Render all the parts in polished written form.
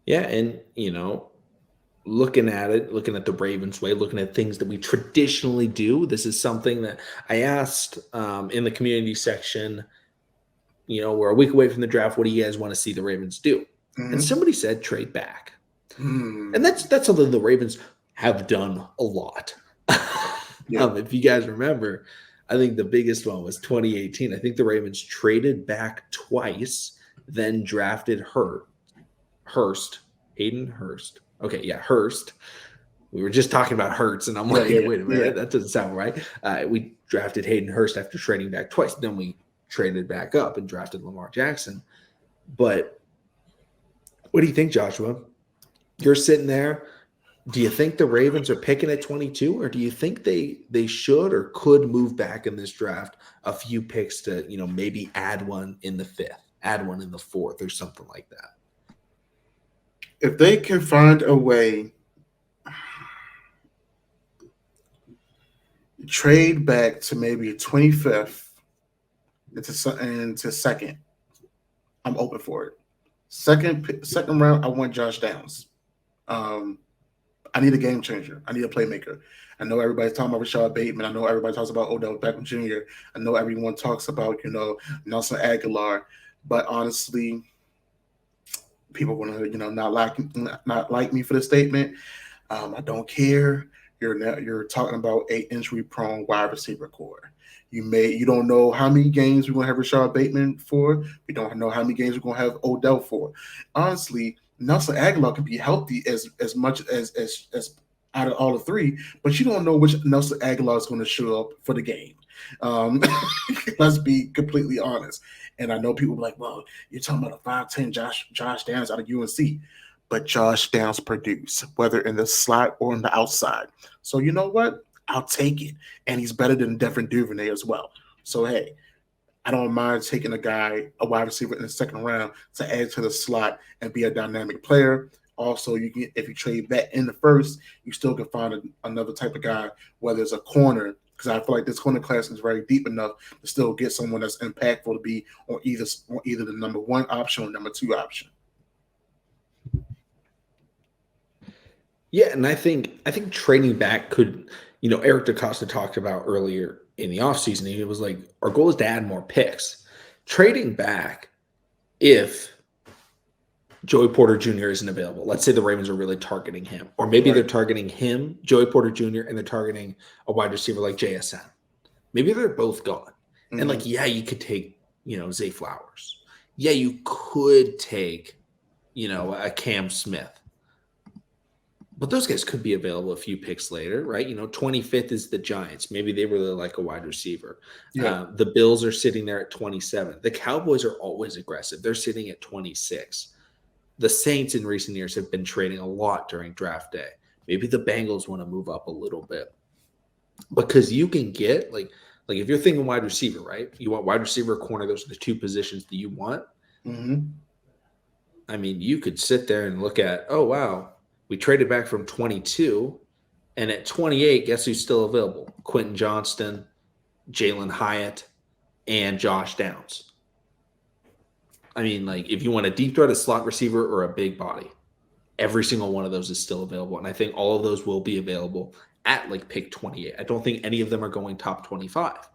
Yeah, and looking at it, looking at the Ravens way, looking at things that we traditionally do. This is something that I asked in the community section. We're a week away from the draft. What do you guys want to see the Ravens do? And Mm-hmm. somebody said trade back, and Mm. that's something the Ravens have done a lot. Yeah. If you guys remember, I think the biggest one was 2018. I think the Ravens traded back twice, then drafted Hurst, Hayden Hurst. Okay, yeah, Hurst. We were just talking about Hurts, and I'm Yeah. like, Yeah. wait a Yeah. minute, that doesn't sound right. We drafted Hayden Hurst after trading back twice. Then we traded back up and drafted Lamar Jackson. But what do you think, Joshua? You're sitting there. Do you think the Ravens are picking at 22, or do you think they should or could move back in this draft a few picks to maybe add one in the fifth, add one in the fourth, or something like that? If they can find a way, trade back to maybe 25th into second, I'm open for it. Second round, I want Josh Downs. Um, I need a game changer. I need a playmaker. I know everybody's talking about Rashad Bateman. I know everybody talks about Odell Beckham Jr. I know everyone talks about Nelson Aguilar, but honestly, people want to not like me for the statement. I don't care. You're talking about a injury prone wide receiver core. You don't know how many games we're gonna have Rashad Bateman for. We don't know how many games we're gonna have Odell for. Honestly, Nelson Aguilar can be healthy as much as out of all the three, but you don't know which Nelson Aguilar is going to show up for the game. Um, let's be completely honest. And I know people are like, well, you're talking about a 5'10 Josh Downs out of UNC, but Josh Downs produce, whether in the slot or on the outside. So you know what? I'll take it. And he's better than Devin Duvernay as well. So hey, I don't mind taking a wide receiver in the second round to add to the slot and be a dynamic player. Also, you can if you trade back in the first, you still can find another type of guy, whether it's a corner, because I feel like this corner class is very deep enough to still get someone that's impactful to be on either the number one option or number two option. Yeah, and I think trading back could, Eric DaCosta talked about earlier in the offseason. He was like, our goal is to add more picks. Trading back, if Joey Porter Jr. isn't available, let's say the Ravens are really targeting him, or maybe they're Right. targeting him, Joey Porter Jr., and they're targeting a wide receiver like JSN. Maybe they're both gone. And Mm-hmm. like, yeah, you could take, Zay Flowers. Yeah, you could take, a Cam Smith. But those guys could be available a few picks later, right? 25th is the Giants. Maybe they really like a wide receiver. Yeah. The Bills are sitting there at 27. The Cowboys are always aggressive. They're sitting at 26. The Saints in recent years have been trading a lot during draft day. Maybe the Bengals want to move up a little bit because you can get like if you're thinking wide receiver, right? You want wide receiver, corner. Those are the two positions that you want. Mm-hmm. I mean, you could sit there and look at, oh wow, we traded back from 22, and at 28, guess who's still available? Quentin Johnston, Jalen Hyatt, and Josh Downs. I mean, like if you want a deep threat, a slot receiver, or a big body, every single one of those is still available, and I think all of those will be available at like pick 28. I don't think any of them are going top 25.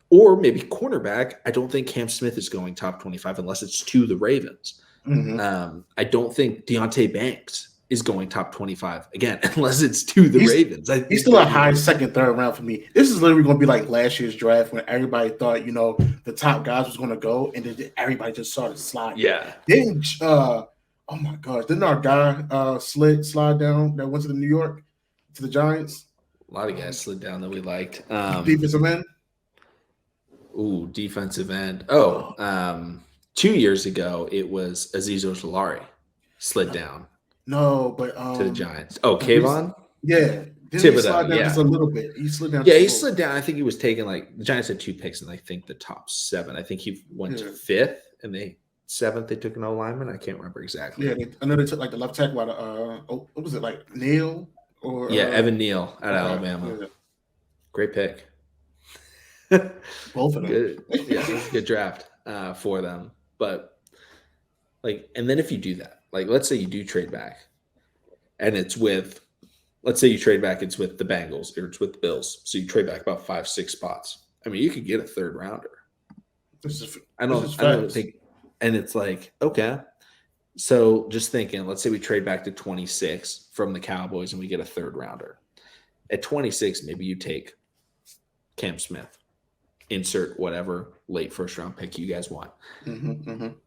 Or maybe cornerback. I don't think Cam Smith is going top 25 unless it's to the Ravens. Mm-hmm. I don't think Deontay Banks is going top 25 again, unless it's to the He's Ravens. I he's think still a those are high the second, third round for me. This is literally going to be like last year's draft when everybody thought the top guys was going to go, and then everybody just started sliding. yeah. Then oh my gosh, didn't our guy slide down that went to the New York to the Giants? A lot of guys slid down that we liked. Defensive end. Defensive end. Oh 2 years ago it was Aziz Ojolari slid no, down no, but to the Giants. Oh, the recent, Kayvon yeah, didn't he Thibodeau. slide down just Yeah, a little bit? He slid down yeah, just a he little slid down. I think he was taking like the Giants had two picks, and I think the top seven. I think he went bit. to Yeah, fifth, and they seventh they took an O lineman. I can't remember exactly. yeah. I know they took like the left tackle out of what was it like Neil or Yeah, Evan Neal at okay, Alabama. yeah, Great pick. both of them. Good. Yeah, it was a good draft for them. But Like, and then if you do that, like, let's say you do trade back, and it's with, let's say you trade back, it's with the Bengals or it's with the Bills. So you trade back about 5-6 spots. I mean, you could get a third rounder. This is I don't think, and it's like, okay. So just thinking, let's say we trade back to 26 from the Cowboys and we get a third rounder. At 26, maybe you take Cam Smith, insert whatever late first round pick you guys want.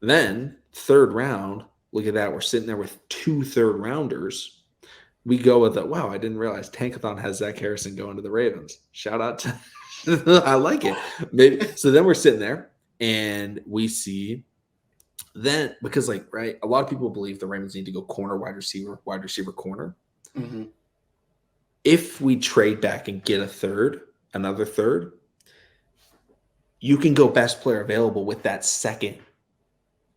Then third round, look at that. We're sitting there with 2 third rounders. We go with it. Wow, I didn't realize Tankathon has Zach Harrison going to the Ravens. Shout out to I like it. Maybe so then we're sitting there and we see then, because like, right, a lot of people believe the Ravens need to go corner, wide receiver, corner. If we trade back and get another third, you can go best player available with that second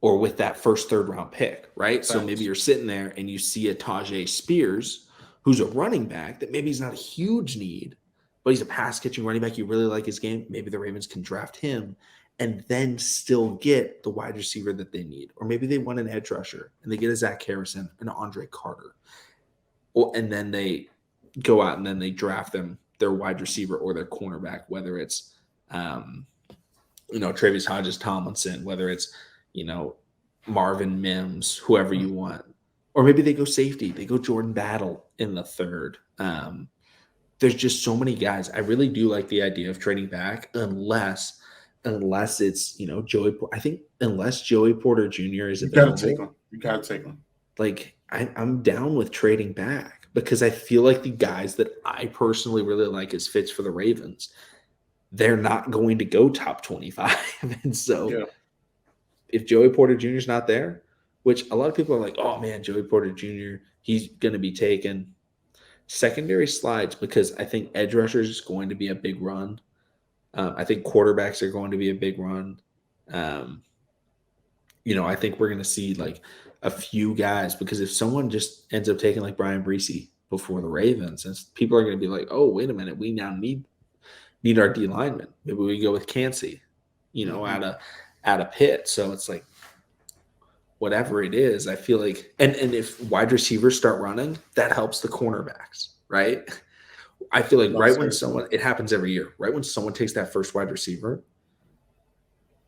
or with that first third round pick, right? So maybe you're sitting there and you see a Tajay Spears, who's a running back that maybe he's not a huge need, but he's a pass catching running back. You really like his game. Maybe the Ravens can draft him and then still get the wide receiver that they need. Or maybe they want an edge rusher and they get a Zach Harrison, an Andre Carter. And then they go out and then they draft them, their wide receiver or their cornerback, whether it's, Travis Hodges Tomlinson, whether it's, Marvin Mims, whoever you want. Or maybe they go safety. They go Jordan Battle in the third. There's just so many guys. I really do like the idea of trading back unless it's, Joey. I think unless Joey Porter Jr. is available. You got to take him. Like, I'm down with trading back because I feel like the guys that I personally really like as fits for the Ravens, they're not going to go top 25. And so if Joey Porter Jr. is not there, which a lot of people are like, oh, man, Joey Porter Jr., he's going to be taken. Secondary slides because I think edge rushers is going to be a big run. I think quarterbacks are going to be a big run. I think we're going to see like a few guys because if someone just ends up taking like Brian Breesy before the Ravens, and people are going to be like, oh, wait a minute, we now need our D lineman. Maybe we go with Cansey, out of Pitt. So it's like, whatever it is, I feel like, and if wide receivers start running, that helps the cornerbacks, right? I feel like it happens every year, right when someone takes that first wide receiver,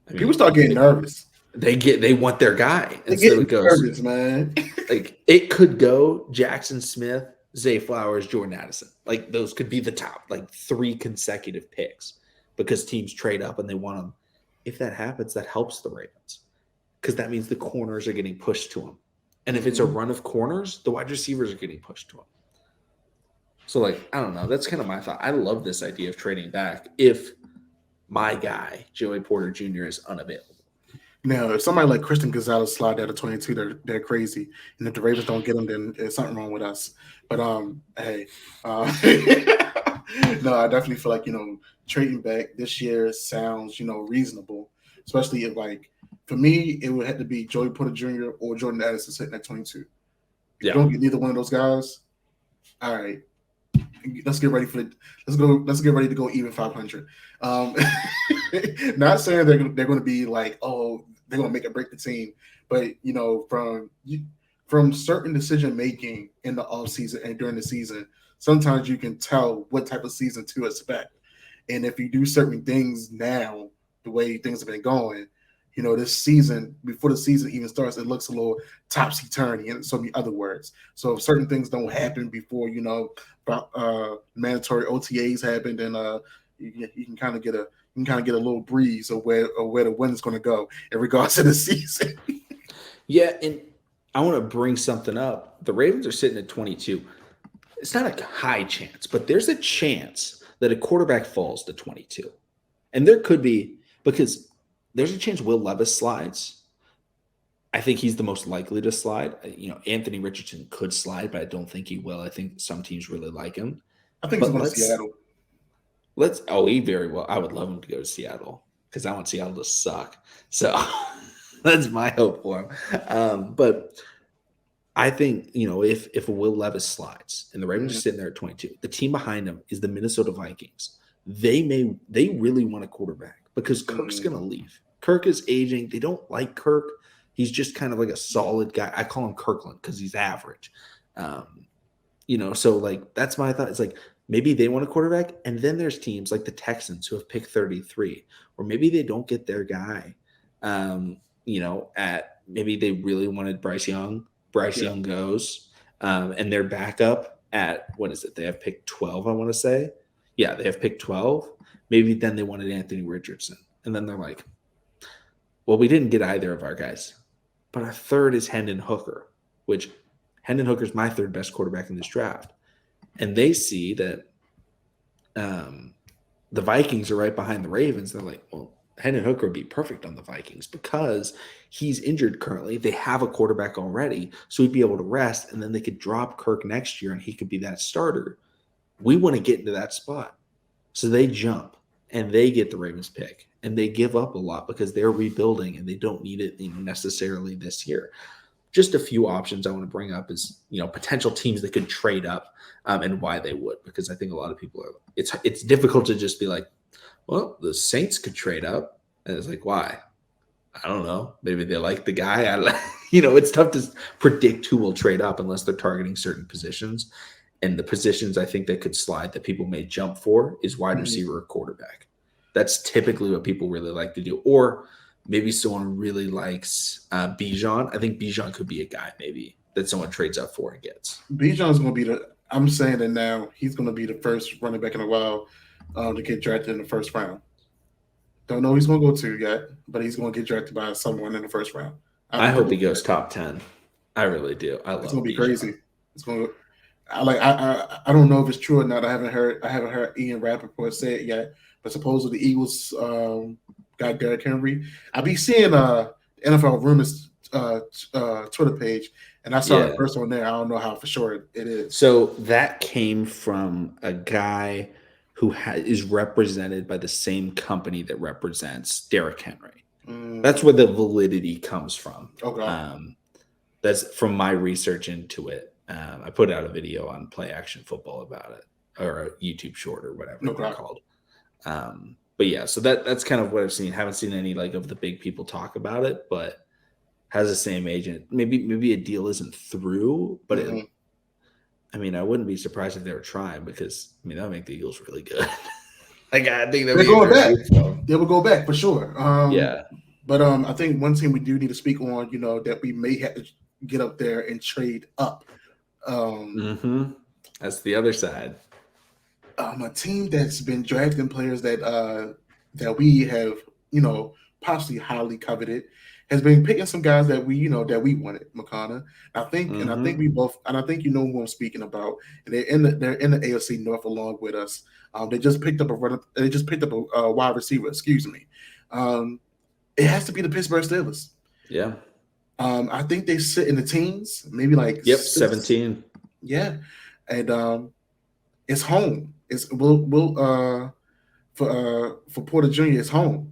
people start getting nervous. They want their guy, and so it goes, nervous, man. Like it could go Jackson Smith, Zay Flowers, Jordan Addison. Like those could be the top like 3 consecutive picks because teams trade up and they want them. If that happens, that helps the Ravens. Because that means the corners are getting pushed to him. And if it's a run of corners, the wide receivers are getting pushed to him. So, like, I don't know. That's kind of my thought. I love this idea of trading back if my guy, Joey Porter Jr., is unavailable. Now, if somebody like Christian Gonzalez slide out of 22, they're crazy. And if the Ravens don't get him, then there's something wrong with us. But, hey. No, I definitely feel like, trading back this year sounds, reasonable. Especially if, like, for me, it would have to be Joey Porter Jr. or Jordan Addison sitting at 22. If you don't get neither one of those guys, all right. Let's get ready Let's get ready to go even 500. Not saying they're going to be like, oh, they're going to make or break the team, but from certain decision making in the off season and during the season, sometimes you can tell what type of season to expect. And if you do certain things now, the way things have been going, this season, before the season even starts, it looks a little topsy-turvy in so many other words. So if certain things don't happen before, mandatory OTAs happen, then you can kind of get a little breeze of where the wind is going to go in regards to the season. Yeah, and I want to bring something up. The Ravens are sitting at 22. It's not a high chance, but there's a chance that a quarterback falls to 22. And there could be, because there's a chance Will Levis slides. I think he's the most likely to slide. Anthony Richardson could slide, but I don't think he will. I think some teams really like him. I think he's going to Seattle. He very well. I would love him to go to Seattle because I want Seattle to suck. So that's my hope for him. But I think, if Will Levis slides and the Ravens are sitting there at 22, the team behind him is the Minnesota Vikings. They really want a quarterback because Kirk's going to leave. Kirk is aging. They don't like Kirk. He's just kind of like a solid guy. I call him Kirkland because he's average. So like that's my thought. It's like maybe they want a quarterback, and then there's teams like the Texans who have picked 33, or maybe they don't get their guy. At maybe they really wanted Bryce Young. Bryce Young goes, and their backup at what is it? They have picked 12, I want to say. Yeah, they have picked 12. Maybe then they wanted Anthony Richardson, and then they're like, well, we didn't get either of our guys, but our third is Hendon Hooker, which Hendon Hooker's my third best quarterback in this draft. And they see that the Vikings are right behind the Ravens. They're like, well, Hendon Hooker would be perfect on the Vikings because he's injured currently. They have a quarterback already, so he'd be able to rest, and then they could drop Kirk next year, and he could be that starter. We want to get into that spot. So they jump, and they get the Ravens pick, and they give up a lot because they're rebuilding, and they don't need it necessarily this year. Just a few options I want to bring up is, potential teams that could trade up and why they would, because I think a lot of people are, it's difficult to just be like, well, the Saints could trade up. And it's like, why? I don't know. Maybe they like the guy. It's tough to predict who will trade up unless they're targeting certain positions. And the positions I think that could slide that people may jump for is wide receiver or quarterback. That's typically what people really like to do. Or maybe someone really likes Bijan. I think Bijan could be a guy maybe that someone trades up for and gets. Bijan's going to be I'm saying that now, he's going to be the first running back in a while to get drafted in the first round. Don't know who he's going to go to yet, but he's going to get drafted by someone in the first round. I hope he goes top 10. I really do. It's going to be crazy. It's going to. I don't know if it's true or not. I haven't heard Ian Rappaport say it yet, but supposedly the Eagles got Derrick Henry. I be seeing NFL Rumors Twitter page, and I saw the first one there. I don't know how for sure it is. So that came from a guy who is represented by the same company that represents Derrick Henry. That's where the validity comes from. Okay. That's from my research into it. I put out a video on Play Action Football about it, or a YouTube short or whatever they're called. But yeah, so that's kind of what I've seen. Haven't seen any of the big people talk about it, but has the same agent. Maybe a deal isn't through, but I wouldn't be surprised if they were trying because that would make the Eagles really good. I think they're going back. They will go back for sure. Yeah. But I think one thing we do need to speak on, that we may have to get up there and trade up. That's the other side. A team that's been drafting players that we have, possibly highly coveted, has been picking some guys that we wanted, McConnell. I think we both, and I think you know who I'm speaking about. And they're in the AFC North along with us. They just picked up a wide receiver. Excuse me. It has to be the Pittsburgh Steelers. Yeah. I think they sit in the teens, maybe 17. Yeah, and it's home. It's for Porter Jr. It's home.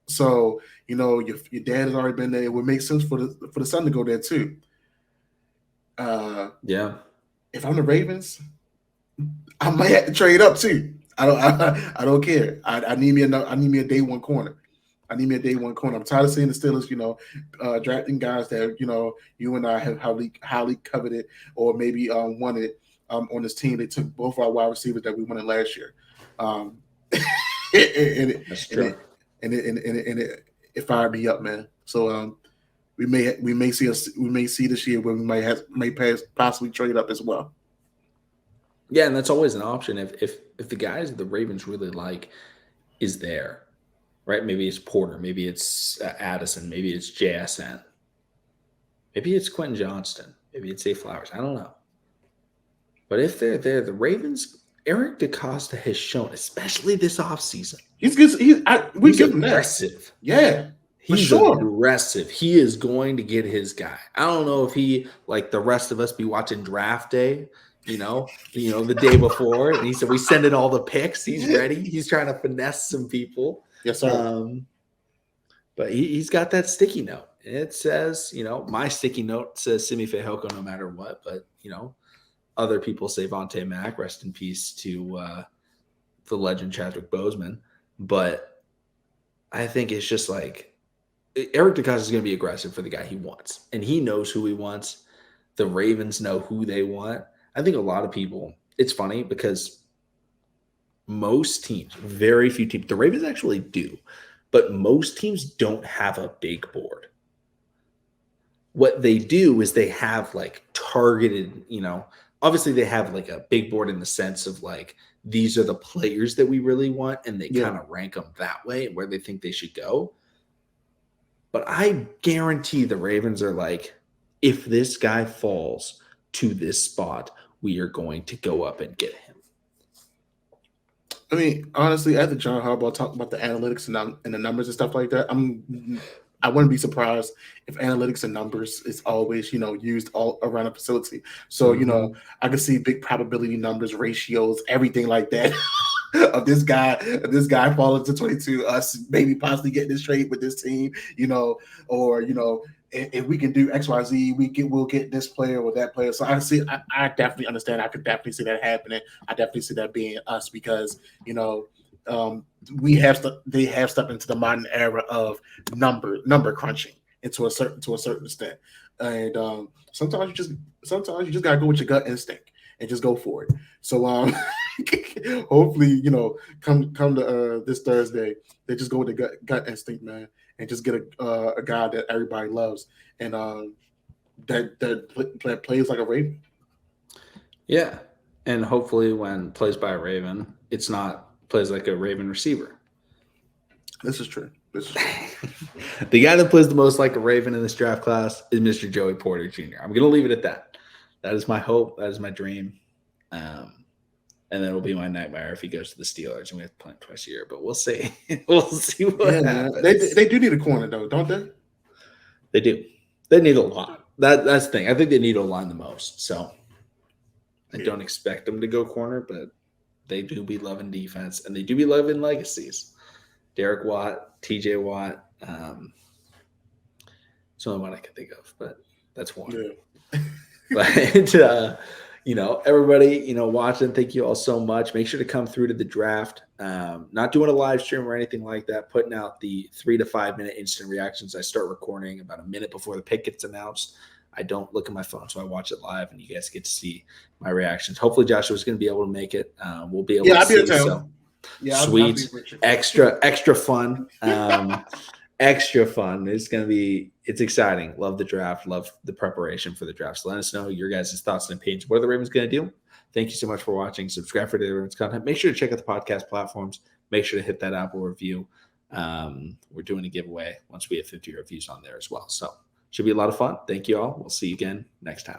So your dad has already been there. It would make sense for the son to go there too. Yeah. If I'm the Ravens, I might have to trade up too. I don't care. I need me a day one corner. I'm tired of seeing the Steelers, drafting guys that you and I have highly coveted or maybe wanted on this team. They took both our wide receivers that we wanted last year. That's true. And it fired me up, man. So we may see this year where we may possibly trade up as well. Yeah, and that's always an option if the guys the Ravens really like is there, right? Maybe it's Porter, maybe it's Addison, maybe it's JSN, maybe it's Quentin Johnston, maybe it's A. Flowers. I don't know. But if they're there, the Ravens, Eric DeCosta has shown, especially this offseason. He's good. He's aggressive. Yeah. He's aggressive. He is going to get his guy. I don't know if he, like the rest of us, be watching draft day, the day before. And he said, we send in all the picks. He's ready. He's trying to finesse some people. Yes, sir. But he's got that sticky note. It says, my sticky note says Simi Fehoko no matter what. But, other people say Vontae Mack, rest in peace to the legend Chadwick Boseman. But I think it's just like Eric DeCosta is going to be aggressive for the guy he wants, and he knows who he wants. The Ravens know who they want. I think a lot of people, it's funny because most teams, very few teams, the Ravens actually do, but most teams don't have a big board. What they do is they have like targeted, obviously they have like a big board in the sense of like, these are the players that we really want, and they kind of rank them that way where they think they should go. But I guarantee the Ravens are like, if this guy falls to this spot, we are going to go up and get him. I mean, honestly, after John Harbaugh talked about the analytics and the numbers and stuff like that, I wouldn't be surprised if analytics and numbers is always, used all around a facility. So, I could see big probability numbers, ratios, everything like that of this guy falling to 22, us maybe possibly getting this trade with this team, or, if we can do X, Y, Z, we'll get this player or that player. So I definitely understand. I could definitely see that happening. I definitely see that being us because, they have stepped into the modern era of number crunching to a certain extent. And sometimes you just gotta go with your gut instinct and just go for it. So hopefully, come to this Thursday, they just go with the gut instinct, man, and just get a guy that everybody loves and that plays like a Raven. Yeah, and hopefully when plays by a Raven, it's not plays like a Raven receiver. This is true. The guy that plays the most like a Raven in this draft class is Mr. Joey Porter Jr. I'm going to leave it at that. That is my hope. That is my dream. And then it'll be my nightmare if he goes to the Steelers and we have to play him twice a year. But we'll see. We'll see what happens. They do need a corner, though, don't they? They do. They need a lot. That's the thing. I think they need O-line the most. So I don't expect them to go corner, but they do be loving defense, and they do be loving legacies. Derek Watt, TJ Watt. It's the only one I can think of, but that's one. Yeah. But, everybody, watching, thank you all so much. Make sure to come through to the draft. Not doing a live stream or anything like that, putting out the 3 to 5 minute instant reactions. I start recording about a minute before the pick gets announced. I don't look at my phone, so I watch it live, and you guys get to see my reactions. Hopefully, Joshua's going to be able to make it. We'll be able to see. So, sweet, extra fun, extra fun. It's exciting. Love the draft. Love the preparation for the draft. So let us know your guys' thoughts and opinions. What are the Ravens going to do? Thank you so much for watching. Subscribe for the Ravens content. Make sure to check out the podcast platforms. Make sure to hit that Apple review. We're doing a giveaway once we have 50 reviews on there as well. So should be a lot of fun. Thank you all. We'll see you again next time.